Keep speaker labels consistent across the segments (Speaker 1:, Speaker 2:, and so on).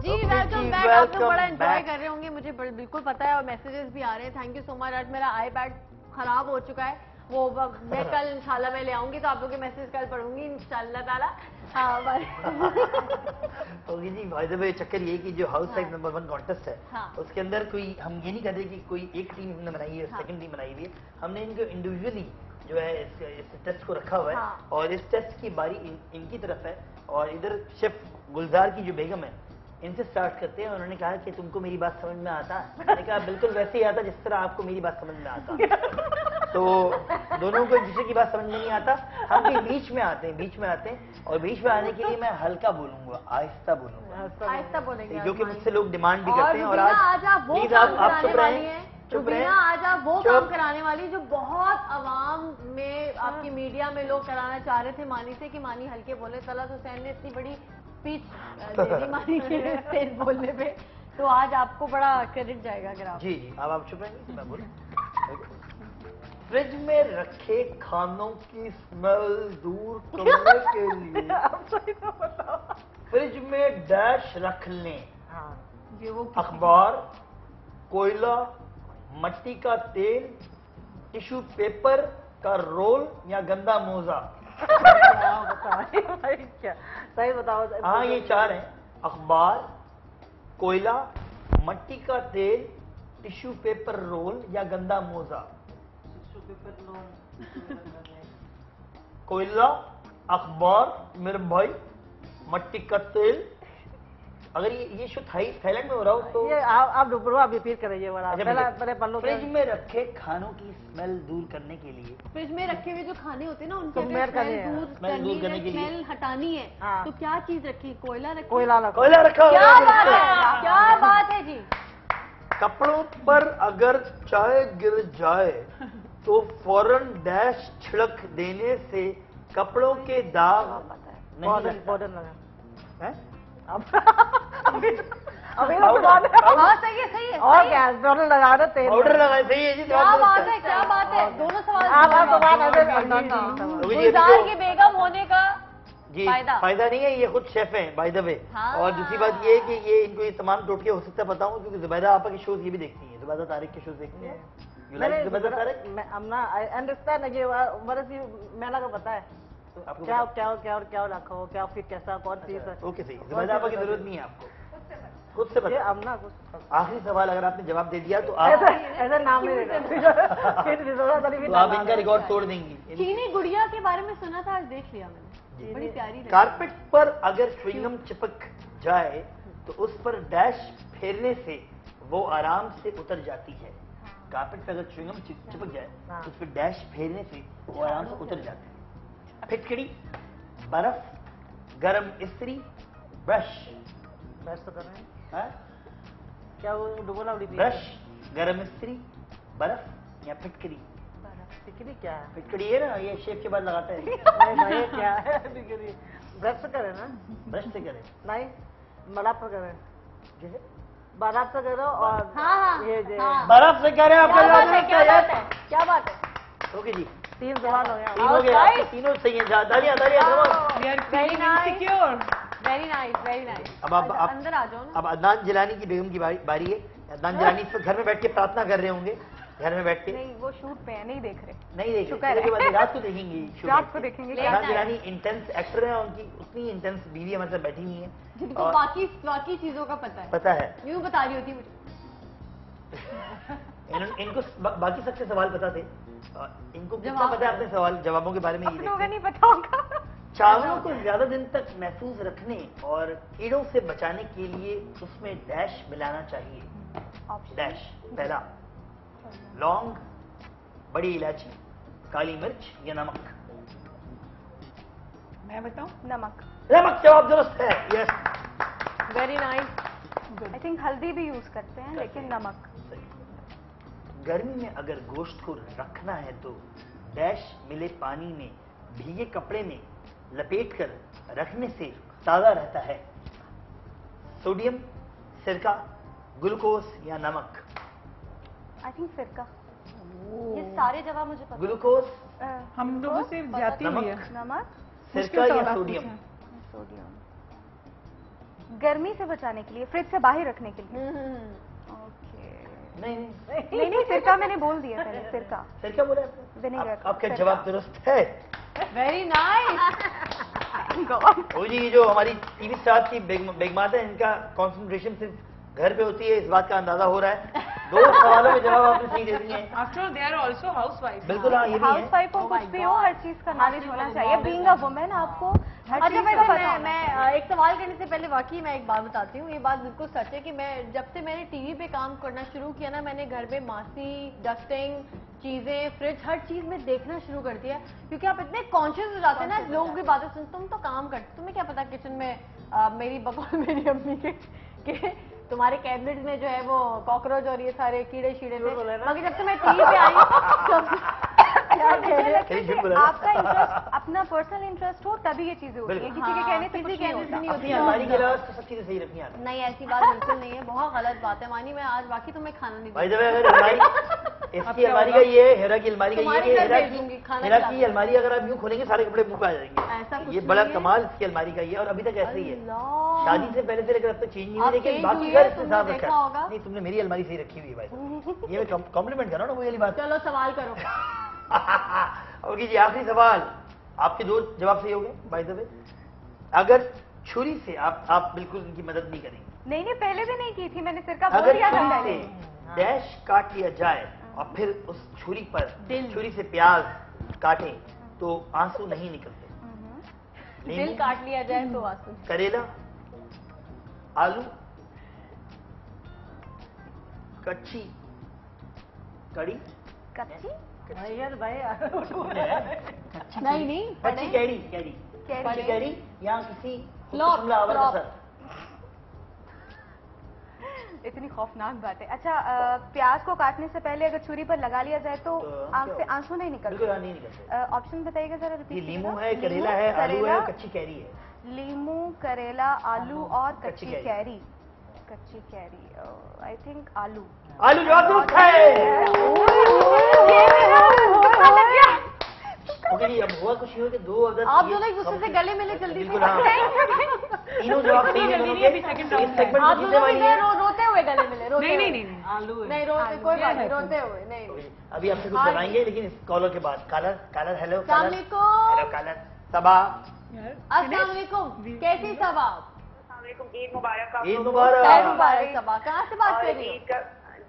Speaker 1: जी welcome back. आप लोग बड़ा एंजॉय कर रहे होंगे, मुझे बिल्कुल पता है, और मैसेजेस भी आ रहे हैं। Thank you so much. आज मेरा आईपैड खराब हो चुका है, वो मैं कल इंशाल्लाह मैं ले आऊंगी, तो आप लोग के मैसेज कल पढ़ूंगी इंशाल्लाह ताला। हाँ
Speaker 2: जी बाय द वे चक्कर ये कि जो हाउस साइड नंबर 1 कॉन्टेस्ट है, उसके अंदर कोई हम ये नहीं कहते कि कोई एक टीम हमने बनाई है, सेकंड टीम बनाई हुई है। हमने इनको इंडिविजुअली जो है इस टेस्ट को रखा हुआ है, और इस टेस्ट की बारी इनकी तरफ है, और इधर शेफ गुलजार की जो बेगम है, इनसे स्टार्ट करते हैं। उन्होंने कहा कि तुमको मेरी बात समझ में आता है? मैंने कहा बिल्कुल वैसे ही आता जिस तरह आपको मेरी बात समझ में आता। तो दोनों को एक दूसरे की बात समझ में नहीं आता, हम भी बीच में आते हैं, और बीच में आने के लिए मैं हल्का बोलूंगा, आहिस्ता बोलेंगे, जो कि मुझसे लोग डिमांड भी करते हैं। और आज प्लीज आप चुप रहें,
Speaker 1: आज आप वो काम कराने वाली जो बहुत आवाम में, आपकी मीडिया में लोग कराना चाह रहे थे मानी से, कि मानी हल्के बोले। तलत हुसैन ने इतनी बड़ी स्पीच दे दी मानी के तेज बोलने पे, तो आज आपको बड़ा क्रेडिट जाएगा अगर आप।
Speaker 2: जी अब आप चुप रहेंगे, मैं बोलूं। फ्रिज में रखे खानों की स्मेल दूर करने के लिए फ्रिज में डैश रख लें। अखबार, कोयला, मट्टी का तेल, टिश्यू पेपर का रोल या गंदा मोजा।
Speaker 3: क्या सही बताओ।
Speaker 2: हाँ ये 4 हैं, अखबार, कोयला, मट्टी का तेल, टिश्यू पेपर रोल या गंदा मोजा। कोयला, अखबार मेरे भाई, मट्टी का तेल। अगर ये शुद्ध थाईलैंड में हो रहा हो तो
Speaker 3: ये आप रिपीट करें ये वाला।
Speaker 2: फ्रिज में रखे खानों की स्मेल दूर करने के लिए,
Speaker 1: फ्रिज में रखे हुए जो खाने होते हैं ना, उनकी स्मेल दूर करने के लिए स्मेल हटानी है, तो क्या चीज रखी? कोयला
Speaker 2: रखा।
Speaker 1: क्या बात है जी।
Speaker 2: कपड़ों पर अगर चाय गिर जाए तो फौरन डैश छिड़क देने से कपड़ों के दाग नहीं लगता।
Speaker 1: सही है। और क्या
Speaker 3: पाउडर लगा दो, तेल
Speaker 2: पाउडर लगा, सही है जी।
Speaker 1: क्या बात है। दोनों सवाल। गुलजार की बेगम होने का
Speaker 2: जी फायदा नहीं है, ये खुद शेफ हैं बाय द वे। और दूसरी बात ये है कि ये इनको ये तमाम टोटके हो सकता है पता हूँ, क्योंकि जुबैदा आपा के शोज ये भी देखती हैं, जुबैदा तारिक के शोज देखती हैं।
Speaker 3: मेला का पता है आपको, क्या रखा हो, क्या फिर कैसा कौन चीज है।
Speaker 2: ओके सही, जुबैदा आपा की जरूरत नहीं है आपको, खुद से बताइए।
Speaker 3: अमना
Speaker 2: आखिरी सवाल अगर आपने जवाब दे दिया तो आप
Speaker 3: ऐसा नाम नहीं देगा,
Speaker 2: तो आप इनका रिकॉर्ड तोड़ देंगी।
Speaker 1: चीनी गुड़िया के बारे में सुना था, आज देख लिया मैंने, बड़ी प्यारी।
Speaker 2: कारपेट पर अगर च्युइंगम चिपक जाए तो उस पर डैश फेरने से वो आराम से उतर जाती है। कारपेट पर अगर च्युइंगम चिपक जाए तो उस पर डैश फेरने से वो आराम से उतर जाती है। फिटकड़ी, बर्फ, गरम इस्त्री, ब्रश
Speaker 3: तो कर रहे हैं क्या वो डुबोला
Speaker 2: ब्रश, गरम इस्त्री, बर्फ या फिटकरी।
Speaker 3: फिटकरी क्या है?
Speaker 2: फिटकरी है ना, ये शेप के बाद लगाता है।
Speaker 3: नहीं क्या है फिटकरी? ब्रश से करें ना,
Speaker 2: ब्रश से करें
Speaker 3: नहीं, बर्फ से करें, बर्फ से करो। और
Speaker 2: बर्फ से करें।
Speaker 1: क्या बात है।
Speaker 2: ओके जी,
Speaker 3: 3 सवाल हो गया।
Speaker 2: 3 हो गए आपके, तीनों सही हैं। तालियां
Speaker 1: वेरी नाइस।
Speaker 2: अब आप
Speaker 1: अंदर आ जाओ ना।
Speaker 2: अब अदनान जिलानी की बेगम की बारी है। अदनान जिलानी इस घर में बैठ के प्रार्थना कर रहे होंगे, घर में बैठ के।
Speaker 1: नहीं वो शूट पे है, नहीं देख रहे।
Speaker 2: रात को देखेंगे। अदनान जिलानी इंटेंस एक्टर है, उनकी उतनी इंटेंस बीवी हमारे साथ बैठी हुई है,
Speaker 1: जिनको बाकी चीजों का पता है। यूँ बता रही होती मुझे।
Speaker 2: इनको बाकी सबसे सवाल पता थे, इनको कितना पता है अपने सवाल जवाबों के बारे में?
Speaker 1: नहीं पता होगा।
Speaker 2: चावलों को ज्यादा दिन तक महफूज रखने और कीड़ों से बचाने के लिए उसमें डैश मिलाना चाहिए। डैश, पहला लौंग, बड़ी इलायची, काली मिर्च या नमक।
Speaker 1: मैं बताऊं? नमक
Speaker 2: जवाब दुरुस्त है। Yes,
Speaker 1: very nice. I think हल्दी भी यूज करते हैं, लेकिन नमक।
Speaker 2: गर्मी में अगर गोश्त को रखना है तो डैश मिले पानी में भीगे कपड़े में लपेट कर रखने से ताजा रहता है। सोडियम, सिरका, ग्लूकोज या नमक।
Speaker 1: आई थिंक सिरका। ये सारे जवाब मुझे पता।
Speaker 2: ग्लूकोज
Speaker 4: हम लोगों से जाती हुई है।
Speaker 1: नमक,
Speaker 2: सिरका या सोडियम?
Speaker 4: गर्मी से बचाने के लिए, फ्रिज से बाहर रखने के लिए। ओके। नहीं सिरका मैंने बोल दिया पहले, सिरका
Speaker 2: बोला
Speaker 4: विनेगर।
Speaker 2: आपका जवाब दुरुस्त है।
Speaker 1: Very nice.
Speaker 2: वो जी जो हमारी टीवी स्टार की बेगमात है, इनका कंसंट्रेशन सिर्फ घर पे होती है, इस बात का अंदाजा हो रहा है। 2 सवालों में जवाब आपने सही दे दिए हैं।
Speaker 5: After they are also housewife.
Speaker 2: बिल्कुल हाँ, ये भी
Speaker 4: हाउस वाइफ हो, कुछ भी हो, हर चीज का नॉलेज होना चाहिए। बीइंग अ वुमेन आपको हर चीज का पता होना
Speaker 1: मैं एक सवाल करने से पहले वाकई मैं एक बात बताती हूँ, ये बात बिल्कुल सच है कि मैं जब से मैंने टीवी पे काम करना शुरू किया ना, मैंने घर में मासी, डस्टिंग, चीजें, फ्रिज, हर चीज में देखना शुरू कर दिया, क्योंकि आप इतने कॉन्शियस हो जाते हैं ना लोगों की बातें सुन। तुम तो काम करते, तुम्हें क्या पता किचन में मेरी बकौल मेरी अम्मी के तुम्हारे कैबिनेट में जो है वो कॉकरोच और ये सारे कीड़े शीड़े थे, मगर जब से मैं टीवी पे आई
Speaker 4: आपका इंटरेस्ट अपना पर्सनल इंटरेस्ट हो तभी ये चीजें होती है, किसी के कहने से कुछ नहीं होता।
Speaker 2: हमारी के अलावा सब चीजें सही रखनी आती है।
Speaker 1: नहीं, ऐसी बात बिल्कुल नहीं है, बहुत गलत बात है। मानी मैं आज बाकी तुम्हें खाना नहीं
Speaker 2: भाई जब अगर इसकी अलमारी का ये है, हेरा की अलमारी का ये है, हेरा की अलमारी अगर आप यूं खोलेंगे सारे कपड़े मुंह पे आ जाएंगे। ये बड़ा कमाल इसकी अलमारी का ये, और अभी तक ऐसे ही है। शादी से पहले से लेकर अब तक चेंज नहीं हुई, लेकिन बाकी घर से साफ रखा है। नहीं, तुमने मेरी अलमारी सही रखी हुई है भाई, ये मैं कॉम्प्लीमेंट कर रहा हूँ ना, वो वाली बात।
Speaker 1: चलो सवाल करो।
Speaker 2: ओके जी, आखिरी सवाल। आपके 2 जवाब सही हो गए बाय द वे। अगर छुरी से आप बिल्कुल उनकी मदद नहीं करेंगे।
Speaker 4: नहीं पहले भी नहीं की थी मैंने, सिरका बोल
Speaker 2: अगर
Speaker 4: दिया था
Speaker 2: छुरी
Speaker 4: पहले।
Speaker 2: से डैश काट लिया जाए और फिर उस छुरी पर छुरी से प्याज काटे तो आंसू नहीं निकलते।
Speaker 1: दिल काट लिया जाए तो आंसू।
Speaker 2: करेला, आलू, कच्ची कड़ी,
Speaker 4: कच्ची
Speaker 1: नहीं
Speaker 2: कच्ची कैरी या किसी
Speaker 4: इतनी खौफनाक बात है। अच्छा, प्याज को काटने से पहले अगर छुरी पर लगा लिया जाए तो आंख से आंसू नहीं निकलते?
Speaker 2: नहीं निकलते।
Speaker 4: ऑप्शन बताइएगा जरा रिपीट।
Speaker 2: लीमू है, करेला है, आलू है, कच्ची कैरी है।
Speaker 4: लीमू, करेला, आलू और कच्ची कैरी। कच्ची कैरी, आई थिंक आलू।
Speaker 2: आलू जवाब दुरुस्त है। ओके जी, अब हुआ कुछ हो कि 2 अदर
Speaker 1: आप दोनों एक दूसरे से गले मिले जल्दी से।
Speaker 2: तीनों जवाब सही है दोनों के।
Speaker 1: आप दोनों रोते हुए गले मिले।
Speaker 5: नहीं
Speaker 1: आलू नहीं रोते, कोई बात नहीं, रोते हुए नहीं।
Speaker 2: अभी आपसे कुछ कराएंगे लेकिन इस कॉलर के बाद। कालर हेलो
Speaker 1: हेलो
Speaker 2: कालर सबा।
Speaker 1: अस्सलाम वालेकुम, कैसी सबा?
Speaker 6: ईद मुबारक।
Speaker 2: ईद मुबारक।
Speaker 1: मुबारक सबा, कहाँ से बात कर रही हो?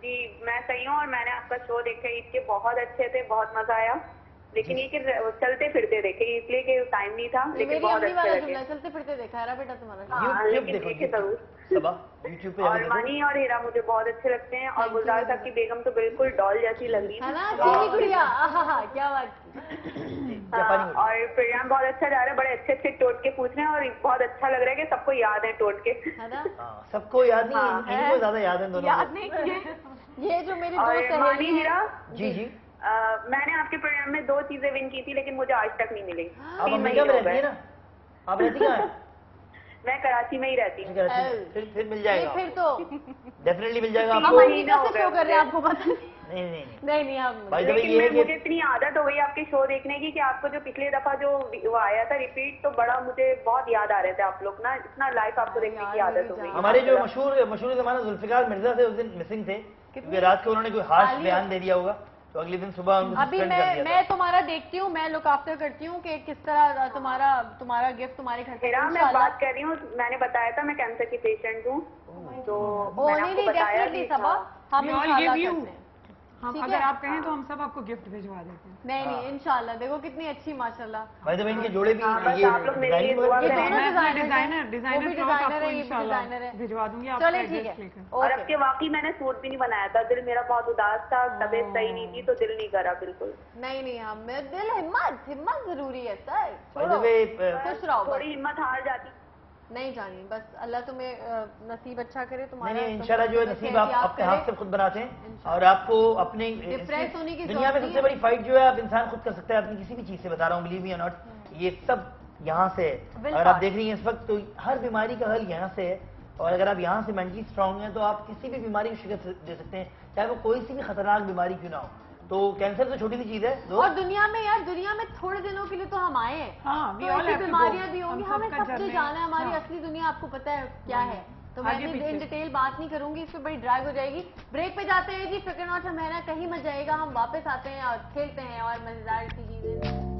Speaker 6: जी मैं सही हूँ, और मैंने आपका शो देखा, ईद के बहुत अच्छे थे, बहुत मजा आया। लेकिन ये कि चलते फिरते देखे, इसलिए कि टाइम नहीं था, लेकिन बहुत अच्छे लगे।
Speaker 1: चलते फिरते देखा है बेटा तुम्हारा।
Speaker 6: हाँ, लेकिन देखे जरूर।
Speaker 2: यूट्यूब पे
Speaker 6: और मानी और हीरा मुझे बहुत अच्छे लगते हैं, और गुलजार साहब की बेगम तो बिल्कुल डॉल जैसी लगी
Speaker 1: है ना, चीनी गुड़िया। क्या बात।
Speaker 6: और प्रोग्राम बहुत अच्छा जा रहा है, बड़े अच्छे अच्छे टोटके पूछ रहे हैं, और बहुत अच्छा लग रहा है कि सबको याद है टोटके।
Speaker 1: है ना,
Speaker 2: सबको याद नहीं, इनको ज्यादा याद है दोनों।
Speaker 1: याद नहीं। ये जो मेरी दोस्त
Speaker 6: मानी हीरा
Speaker 2: जी
Speaker 6: मैंने आपके प्रोग्राम में 2 चीजें विन की थी, लेकिन मुझे आज तक नहीं मिली।
Speaker 2: आप अमेरिका में रहती है ना? आप रहती कहाँ है?
Speaker 6: मैं कराची में ही रहती हूँ।
Speaker 2: फिर मिल जाएगा।
Speaker 1: फिर तो
Speaker 2: डेफिनेटली मिल जाएगा आपको।
Speaker 6: महीना हो गया
Speaker 1: आपको पता नहीं आप।
Speaker 6: मुझे इतनी आदत हो गई आपके शो देखने की कि आपको जो पिछले दफा जो वो आया था रिपीट, तो बड़ा मुझे बहुत याद आ रहे थे आप लोग ना, इतना लाइव आपको देखने की आदत हो गई।
Speaker 2: हमारे जो मशहूर जमाना जुल्फिकार मिर्जा थे उस दिन मिसिंग थे, क्योंकि रात को उन्होंने कोई हार्श बयान दे दिया होगा, तो अगले दिन सुबह
Speaker 1: अभी मैं तुम्हारा देखती हूँ, मैं लुक आफ्टर करती हूँ कि किस तरह तुम्हारा गिफ्ट तुम्हारे घर पे।
Speaker 6: मैं बात कर रही हूँ, मैंने बताया था मैं कैंसर की पेशेंट हूँ, तो
Speaker 1: नहीं डेफिनेटली सबा हम
Speaker 5: अगर आप कहें तो हम सब आपको गिफ्ट भिजवा देते हैं।
Speaker 1: नहीं इंशाल्लाह। देखो कितनी अच्छी माशाल्लाह।
Speaker 2: भाई तो इनके जोड़े भी ये
Speaker 6: आप लोग मेरे लिए दुआ करें।
Speaker 5: डिजाइनर भिजवा दूंगी आप।
Speaker 1: चलिए ठीक है।
Speaker 6: और अब के वाकई मैंने सूट भी नहीं बनाया था, दिल मेरा बहुत उदास था, तबीयत सही नहीं थी, तो दिल नहीं करा बिल्कुल।
Speaker 1: नहीं हम दिल हिम्मत जरूरी है सर।
Speaker 6: खुश रहो, थोड़ी हिम्मत हार जाती
Speaker 1: नहीं जानी, बस अल्लाह तुम्हें नसीब अच्छा करे तुम्हारा।
Speaker 2: नहीं इंशाल्लाह जो है नसीब आप अपने हाथ से खुद बनाते हैं, और आपको अपने
Speaker 1: डिप्रेस होने की
Speaker 2: दुनिया में सबसे बड़ी फाइट जो है आप इंसान खुद कर सकता है अपनी किसी भी चीज से। बता रहा हूँ, बिलीव मी और नॉट, ये सब यहाँ से है। अगर आप देख रही हैं इस वक्त, तो हर बीमारी का हल यहाँ से है, और अगर आप यहाँ से मेंटली स्ट्रांग हैं तो आप किसी भी बीमारी को शिकस्त दे सकते हैं, चाहे वो कोई सी भी खतरनाक बीमारी क्यों ना हो। तो कैंसर तो छोटी सी चीज है
Speaker 1: और दुनिया में यार, दुनिया में थोड़े दिनों के लिए तो हम आए हैं, तो ऐसी बीमारियां भी होंगी, हमें सबसे जाना है। हमारी असली दुनिया आपको पता है क्या है, तो मैं इन डिटेल बात नहीं करूंगी, इस पर बड़ी ड्रैग हो जाएगी। ब्रेक पे जाते हैं जी, फिक्र नॉट है, कहीं मत जाएगा, हम वापस आते हैं और खेलते हैं और मजेदार सी चीजें।